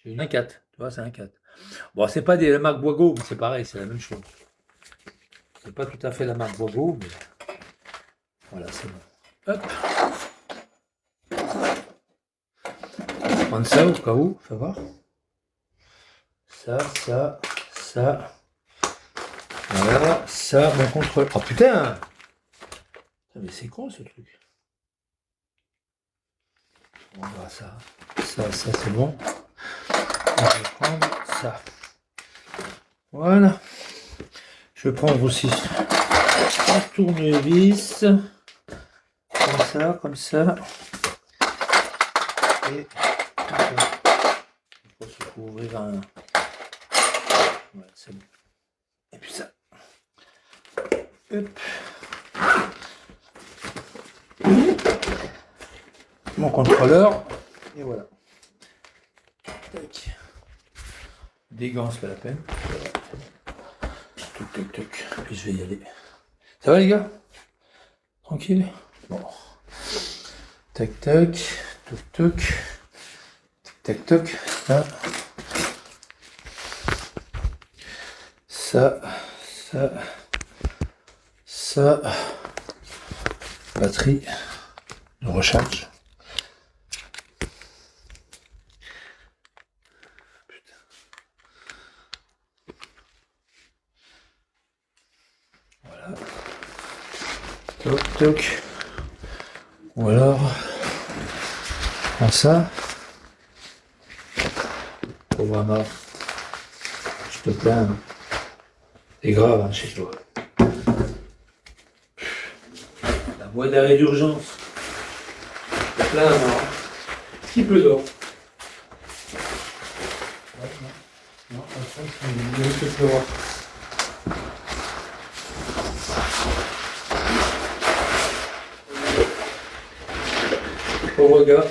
J'ai un 4, tu vois, c'est un 4. Bon, c'est pas la marque Boigo, mais c'est pareil, c'est la même chose. C'est pas tout à fait la marque Boigo, mais voilà, c'est bon. Hop. On va prendre ça au cas où, fais voir. Ça. Voilà, ça, mon contrôle. Oh putain! Mais c'est con ce truc. On va ça. Ça, c'est bon. On va prendre ça. Voilà. Je vais prendre aussi un tournevis. Comme ça. Et il faut se couvrir un. Voilà, c'est bon. Et puis ça. Hop. Mon contrôleur. Et voilà. Tac. Des gants, c'est pas la peine. Tuc. Puis je vais y aller. Ça va les gars? Tranquille? Bon. Tac. Tuc. Tac. Ça. Batterie de recharge. Putain. Voilà. Toc. Ou alors, prends ça. Pauvre mort. Je te plains. C'est grave hein, chez toi. La voie d'arrêt d'urgence. Je te plains mort. Qui peut d'or? Non, c'est que voir. Pauvre gars.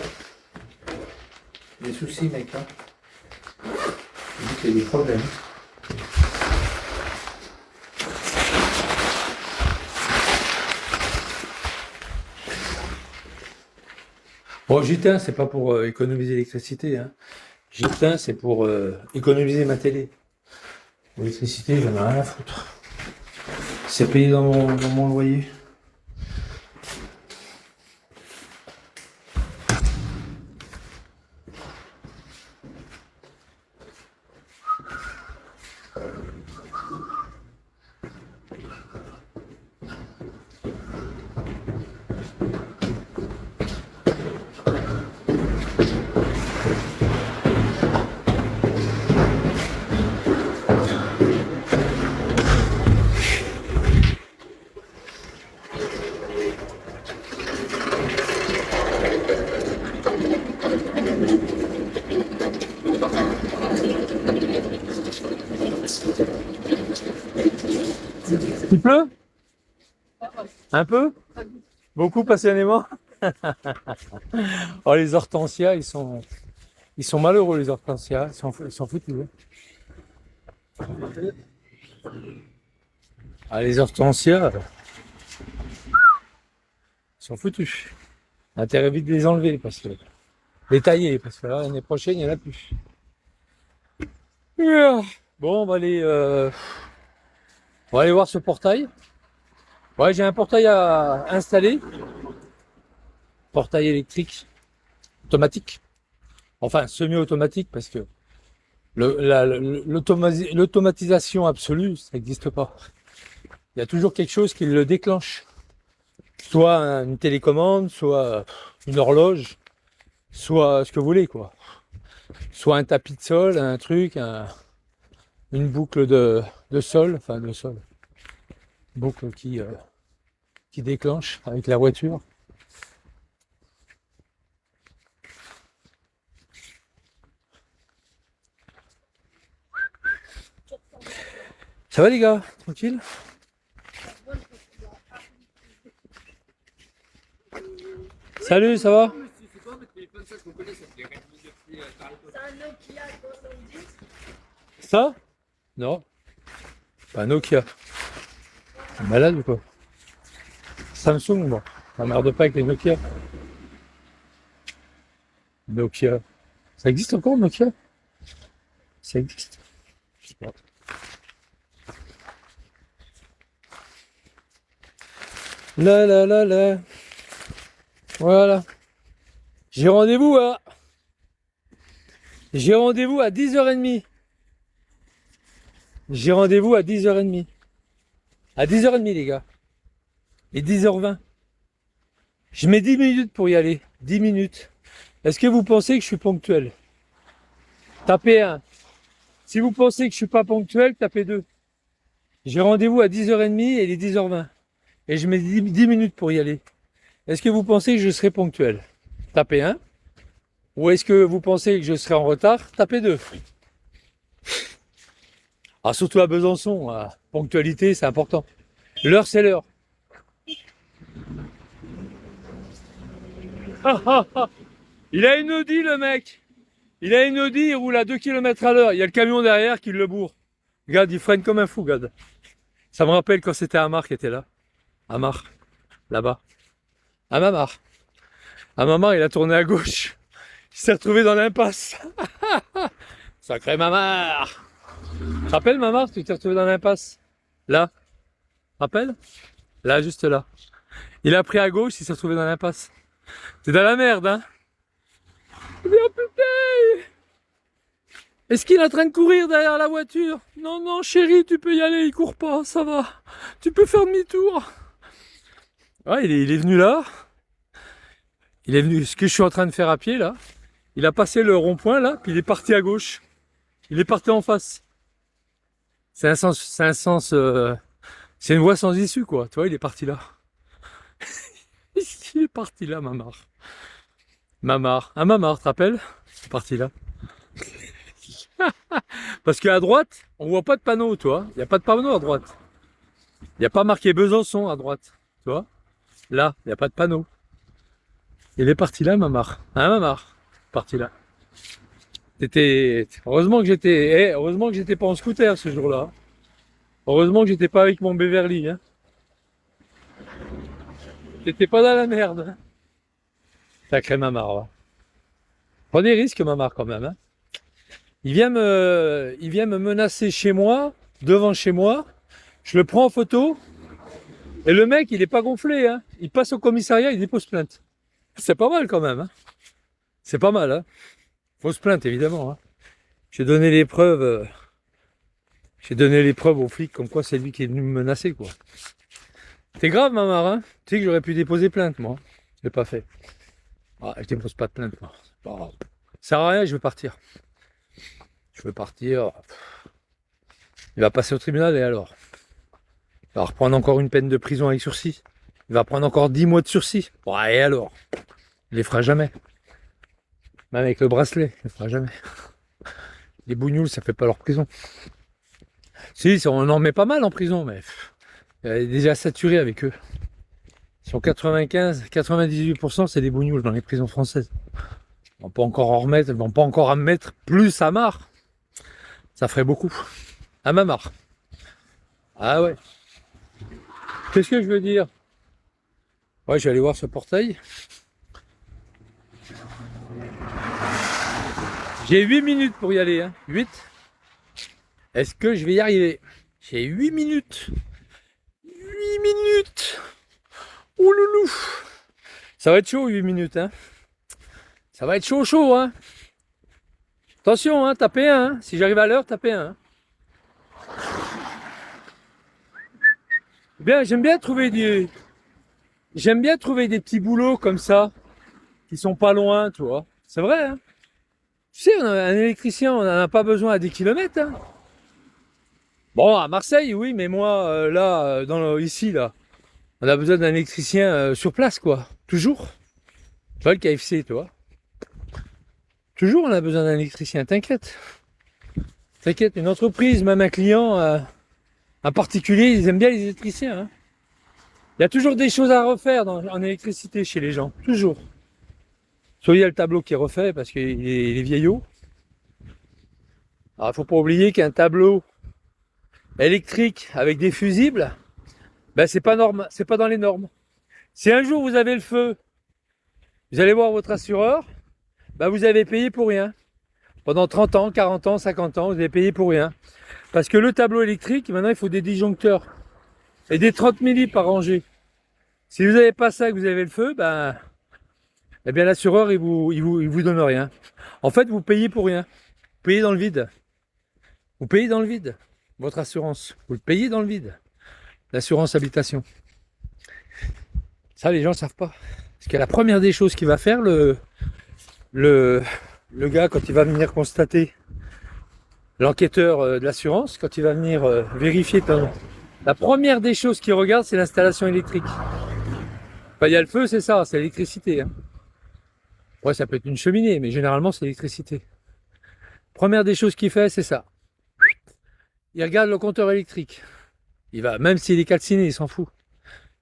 Des soucis mec hein. Il dit qu'il y a des problèmes. Bon, j'éteins, c'est pas pour économiser l'électricité. Hein. J'éteins, c'est pour économiser ma télé. L'électricité, j'en ai rien à foutre. C'est payé dans mon loyer. Il pleut? Un peu? Beaucoup passionnément? Oh les hortensias, ils sont malheureux les hortensias, ils sont foutus. Hein. Ah les hortensias, ils sont foutus. Intérêt vite de les enlever parce que les tailler parce que l'année prochaine il n'y en a plus. Bon on va aller voir ce portail. Ouais j'ai un portail à installer. Portail électrique automatique. Enfin semi-automatique parce que l'automatisation absolue, ça n'existe pas. Il y a toujours quelque chose qui le déclenche. Soit une télécommande, soit une horloge, soit ce que vous voulez, quoi. Soit un tapis de sol, un truc, une boucle de sol, boucle qui déclenche avec la voiture. Ça va les gars? Tranquille? Salut, ça va? Ça? Non. Pas Nokia. T'es malade ou quoi? Samsung, bon. T'emmerdes pas avec les Nokia. Nokia. Ça existe encore Nokia? Ça existe. Je sais pas. Là, là, là, là. Voilà. J'ai rendez-vous à 10h30. J'ai rendez-vous à 10h30. À 10h30, les gars. Et 10h20. Je mets 10 minutes pour y aller. 10 minutes. Est-ce que vous pensez que je suis ponctuel? Tapez 1. Si vous pensez que je suis pas ponctuel, tapez 2. J'ai rendez-vous à 10h30 et il est 10h20. Et je mets 10 minutes pour y aller. Est-ce que vous pensez que je serai ponctuel? Tapez 1. Ou est-ce que vous pensez que je serai en retard? Tapez 2. Ah, surtout à Besançon, ponctualité, c'est important. L'heure, c'est l'heure. Il a une Audi, le mec. Il a une Audi, il roule à 2 km à l'heure. Il y a le camion derrière qui le bourre. Regarde, il freine comme un fou, regarde. Ça me rappelle quand c'était Amar qui était là. Amar, là-bas. À Mamar. À Mamar, il a tourné à gauche. Il s'est retrouvé dans l'impasse. Sacré Mamar. Tu te rappelles, Mamar, tu t'es retrouvé dans l'impasse? Là. Rappelle? Là, juste là. Il a pris à gauche, il s'est retrouvé dans l'impasse. T'es dans la merde, hein? Oh putain! Est-ce qu'il est en train de courir derrière la voiture? Non, non, chérie, tu peux y aller, il court pas, ça va. Tu peux faire demi-tour. Ouais, il est venu là. Il est venu, ce que je suis en train de faire à pied, là. Il a passé le rond-point, là, puis il est parti à gauche. Il est parti en face. C'est une voie sans issue, quoi. Tu vois, il est parti là. Il est parti là, Mamar. Mamar. Ah, Mamar, tu te rappelles? Il est parti là. Parce qu'à droite, on voit pas de panneau, tu vois. Il n'y a pas de panneau à droite. Il n'y a pas marqué Besançon à droite. Tu vois? Là, il n'y a pas de panneau. Il est parti là, Mamar. Hein, Mamar? Parti là. Heureusement que j'étais pas en scooter ce jour-là. Heureusement que j'étais pas avec mon Beverly, hein. J'étais pas dans la merde, hein. Sacré Mamar, va. Prends des risques, Mamar, quand même, hein. Il vient me menacer chez moi, devant chez moi. Je le prends en photo. Et le mec, il est pas gonflé, hein. Il passe au commissariat, il dépose plainte. C'est pas mal, quand même, hein. C'est pas mal, hein. Fausse plainte, évidemment, hein. J'ai donné les preuves aux flics comme quoi c'est lui qui est venu me menacer, quoi. C'est grave, Mamar, hein. Tu sais que j'aurais pu déposer plainte, moi. Je l'ai pas fait. Ah, je dépose pas de plainte, moi. C'est pas grave. Ça sert à rien, je veux partir. Je veux partir. Il va passer au tribunal et alors? Il va reprendre encore une peine de prison avec sursis. Il va prendre encore 10 mois de sursis. Ouais, et alors? Il les fera jamais. Même avec le bracelet, il les fera jamais. Les bougnoules, ça fait pas leur prison. Si, on en met pas mal en prison, mais elle est déjà saturée avec eux. Ils sont 98%, c'est des bougnoules dans les prisons françaises. Ils vont pas encore en remettre, ils vont pas encore en mettre plus à Mamar. Ça ferait beaucoup. À Mamar. Ah ouais. Qu'est-ce que je veux dire? Ouais, je vais aller voir ce portail. J'ai 8 minutes pour y aller, hein. 8. Est-ce que je vais y arriver? J'ai 8 minutes. 8 minutes. Ouh loulou. Ça va être chaud 8 minutes, hein. Ça va être chaud, hein. Attention, hein, tapez 1. Hein. Si j'arrive à l'heure, tapez 1. Hein. Bien, j'aime bien trouver des petits boulots comme ça, qui sont pas loin, tu vois. C'est vrai, hein. Tu sais, un électricien, on n'en a pas besoin à 10 km. Hein. Bon, à Marseille, oui, mais moi, là, ici, là, on a besoin d'un électricien sur place, quoi. Toujours. Tu vois, le KFC, tu vois. Toujours, on a besoin d'un électricien, t'inquiète. T'inquiète, une entreprise, même un client, un particulier, ils aiment bien les électriciens. Hein. Il y a toujours des choses à refaire en électricité chez les gens, toujours. Soit il y a le tableau qui est refait parce qu'il est vieillot. Alors, il faut pas oublier qu'un tableau électrique avec des fusibles, ben c'est pas dans les normes. Si un jour vous avez le feu, vous allez voir votre assureur, ben vous avez payé pour rien. Pendant 30 ans, 40 ans, 50 ans, vous avez payé pour rien. Parce que le tableau électrique, maintenant, il faut des disjoncteurs. Et des 30 milli par rangée. Si vous n'avez pas ça et que vous avez le feu, ben, eh bien l'assureur, il vous donne rien. En fait, vous payez pour rien. Vous payez dans le vide. Vous payez dans le vide. Votre assurance, vous le payez dans le vide. L'assurance habitation. Ça, les gens ne savent pas. Parce que la première des choses qu'il va faire, le gars, quand il va venir constater, l'enquêteur de l'assurance, quand il va venir vérifier la première des choses qu'il regarde, c'est l'installation électrique. Enfin, il y a le feu, c'est ça, c'est l'électricité. Hein. Ouais, ça peut être une cheminée, mais généralement, c'est l'électricité. Première des choses qu'il fait, c'est ça. Il regarde le compteur électrique. Il va, même s'il est calciné, il s'en fout.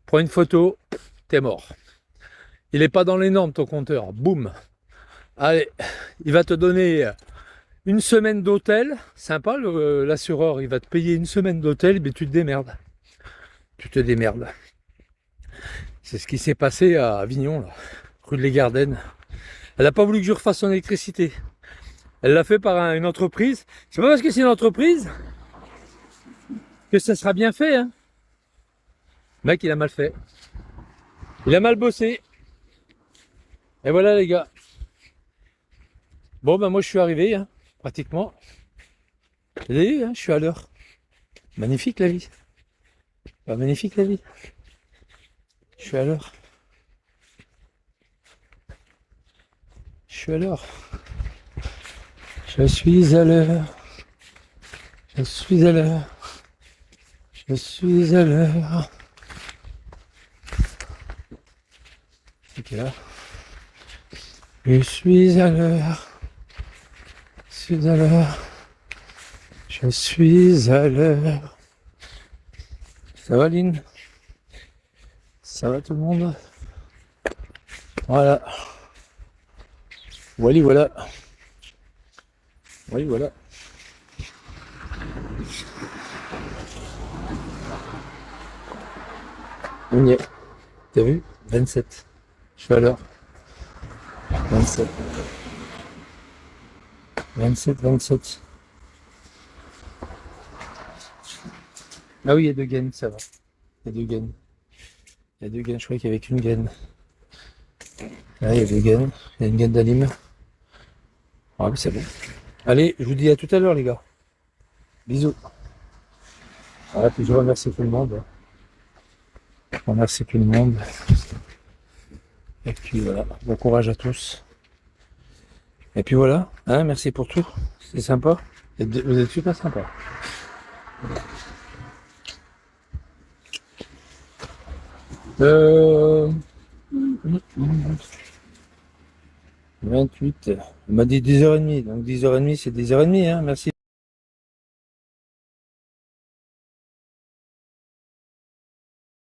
Prends une photo, t'es mort. Il n'est pas dans les normes, ton compteur. Boum. Allez, il va te donner une semaine d'hôtel. Sympa, l'assureur, il va te payer une semaine d'hôtel, mais tu te démerdes. Tu te démerdes. C'est ce qui s'est passé à Avignon, là, rue de les Gardennes. Elle n'a pas voulu que je refasse son électricité. Elle l'a fait par une entreprise. C'est pas parce que c'est une entreprise que ça sera bien fait. Hein. Le mec, il a mal fait. Il a mal bossé. Et voilà, les gars. Bon, ben moi, je suis arrivé, hein, pratiquement. Vous avez vu, hein, je suis à l'heure. Magnifique, la vie. Pas magnifique, la vie. Je suis à l'heure. Je suis à l'heure. Je suis à l'heure. Je suis à l'heure. Je suis à l'heure. C'est quelle heure? Je suis à l'heure. Je suis à l'heure. Je suis à l'heure. Ça va, Lynn? Ça va tout le monde? Voilà. Voilà. Voilà. On y est. T'as vu? 27. Je suis à l'heure. 27. 27. Ah oui, il y a 2 gaines, ça va. Il y a 2 gaines. Je croyais qu'il y avait qu'une gaine. Là, il y a 2 gaines. Il y a une gaine d'anime. Ah, mais c'est bon. Allez, je vous dis à tout à l'heure, les gars. Bisous. Voilà, puis je remercie tout le monde. Je remercie tout le monde. Et puis voilà, bon courage à tous. Et puis voilà, hein, merci pour tout. C'est sympa. Vous êtes super sympa. Euh... 28. On m'a dit 10h30, donc 10h30 c'est 10h30, hein, merci.